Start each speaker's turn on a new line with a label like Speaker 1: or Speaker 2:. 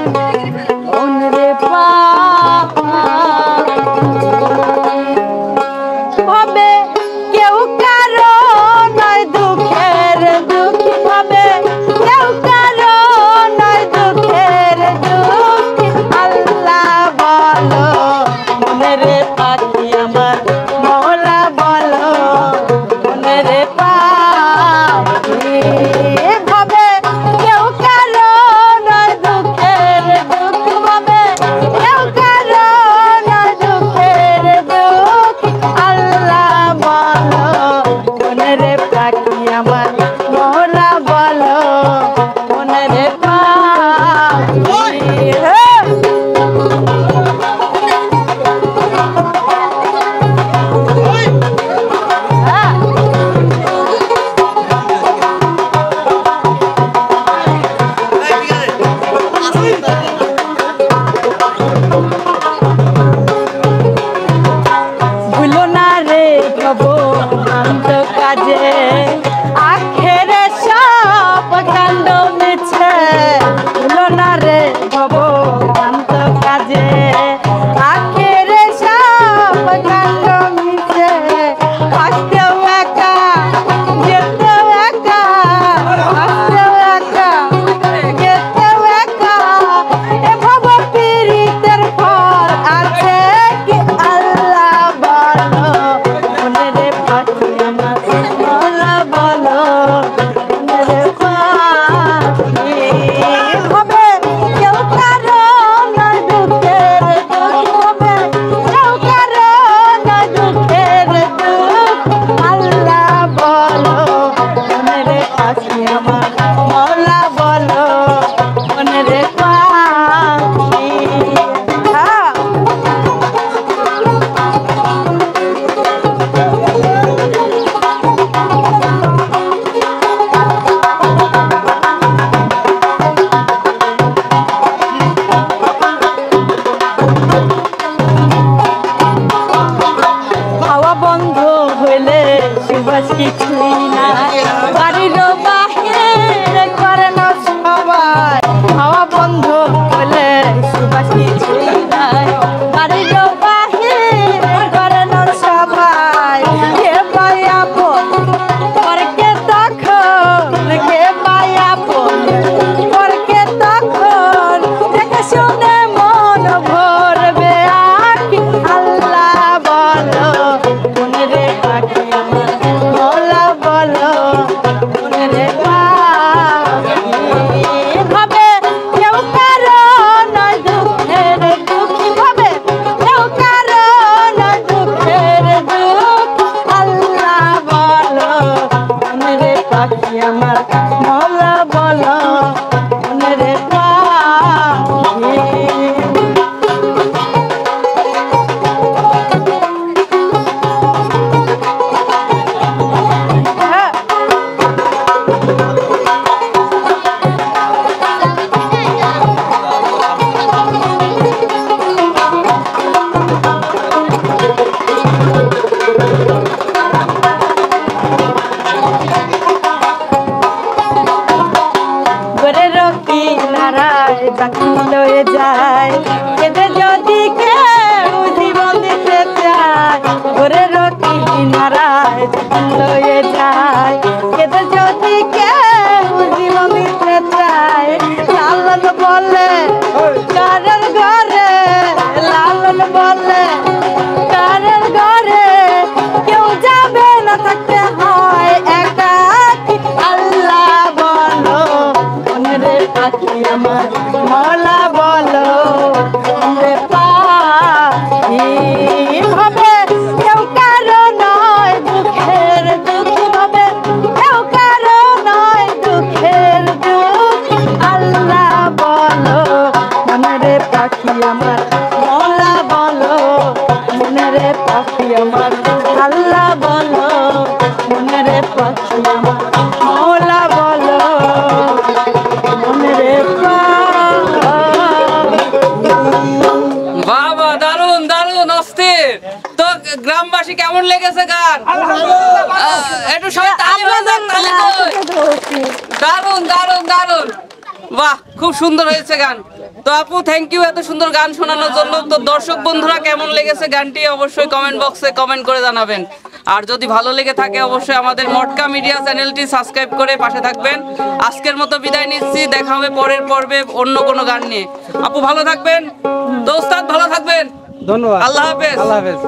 Speaker 1: মনরে হবে কেউ কারো নয় দুঃখের দুঃখী হবে কেউ কারো নয় দুঃখের দুঃখী আল্লাহ বলো মনরে পাখি আমার মওলা বলো মনরে পাখি হবে কেউ কারো নয় দুঃখের দুঃখ হবে কেউ কারো নয় দুঃখের দুঃখ আল্লাহ বলো মনরে পাখি আমার মওলা বলো মনরে পাখি ভুলো না রে ভবন্ত কাজে আখেরে সব কাণ্ড মিছে ভুলো না রে ভবন্ত কাজে আখেরে সব কাণ্ড মিছে আসতেও একা যেতেও একা আসতেও একা যেতেও একা এ ভব পীড়িতের ফল আছে কি আল্লাহ বলো মনরে পাখি আমার মওলা বলো মনরে পাখি হবে কেউ কারো নয় দুঃখের দুঃখ হবে কেউ কারো নয় দুঃখের দুঃখ আল্লাহ বলো মনরে পাখি আমার মওলা বলো মনরে পাখি হাওয়া বন্ধ হইলে সুবাস কিছুই নাই বাড়ির বাহির করে না সবাই হাওয়া বন্ধ হইলে সুবাস কিছুই নাই বাড়ির বাহির করে না সবাই কে পায়াপন পরকে তখন কে পায়াপন পরকে তখন দেখে শুনে মন ভরবে আর কি আল্লাহ বলো মনরে পাখি আমার মওলা বলো মনরে পাখি হবে কেউ কারো নয় দুঃখের দুঃখী হবে কেউ কারো নয় দুঃখের দুঃখ আল্লাহ বলো মনরে পাখি আমার মওলা বলো মনরে পাখি ঘরের কিনারায় চাকরি লয়ে যায় কেঁদে যদি কেউ জীবন দিতে চায় ঘরের কিনারায় চাকরি লয়ে যায় কেঁদে যদি কেউ জীবন দিতে চায় লালন বলে কারের ঘরে লালন বলে কারের ঘরে কেউ যাবে না থাকতে হয় একাকী আল্লাহ বলো মনরে পাখি আমার মওলা বলো মনরে পাখি হবে কেউ কারো নয় দুঃখের দুঃখ হবে কেউ কারো নয় দুঃখের দুঃখ আল্লাহ বলো মনরে পাখি আমার মওলা বলো মনরে পাখি আমার আল্লাহ বলো মনরে পাখি আমার মওলা বলো মনরে
Speaker 2: বাবা দারুন দারুন অস্থির তো গ্রামবাসী কেমন লেগেছে গান একটু সবাই তালি বাজান তালি দারুন দারুন দারুন বাহ খুব সুন্দর হয়েছে গান তো আপু থ্যাংক ইউ এত সুন্দর গান শোনানোর জন্য। তো দর্শক বন্ধুরা কেমন লেগেছে গানটি অবশ্যই কমেন্ট বক্সে কমেন্ট করে জানাবেন। আর যদি ভালো লেগে থাকে অবশ্যই আমাদের মটকা মিডিয়া চ্যানেলটি সাবস্ক্রাইব করে পাশে থাকবেন। আজকের মতো বিদায় নিচ্ছি, দেখা হবে পরের পর্বে অন্য কোনো গান নিয়ে। আপু ভালো থাকবেন, তো ওস্তাদ ভালো থাকবেন,
Speaker 3: ধন্যবাদ,
Speaker 2: আল্লাহ হাফেজ।
Speaker 3: আল্লাহ হাফেজ।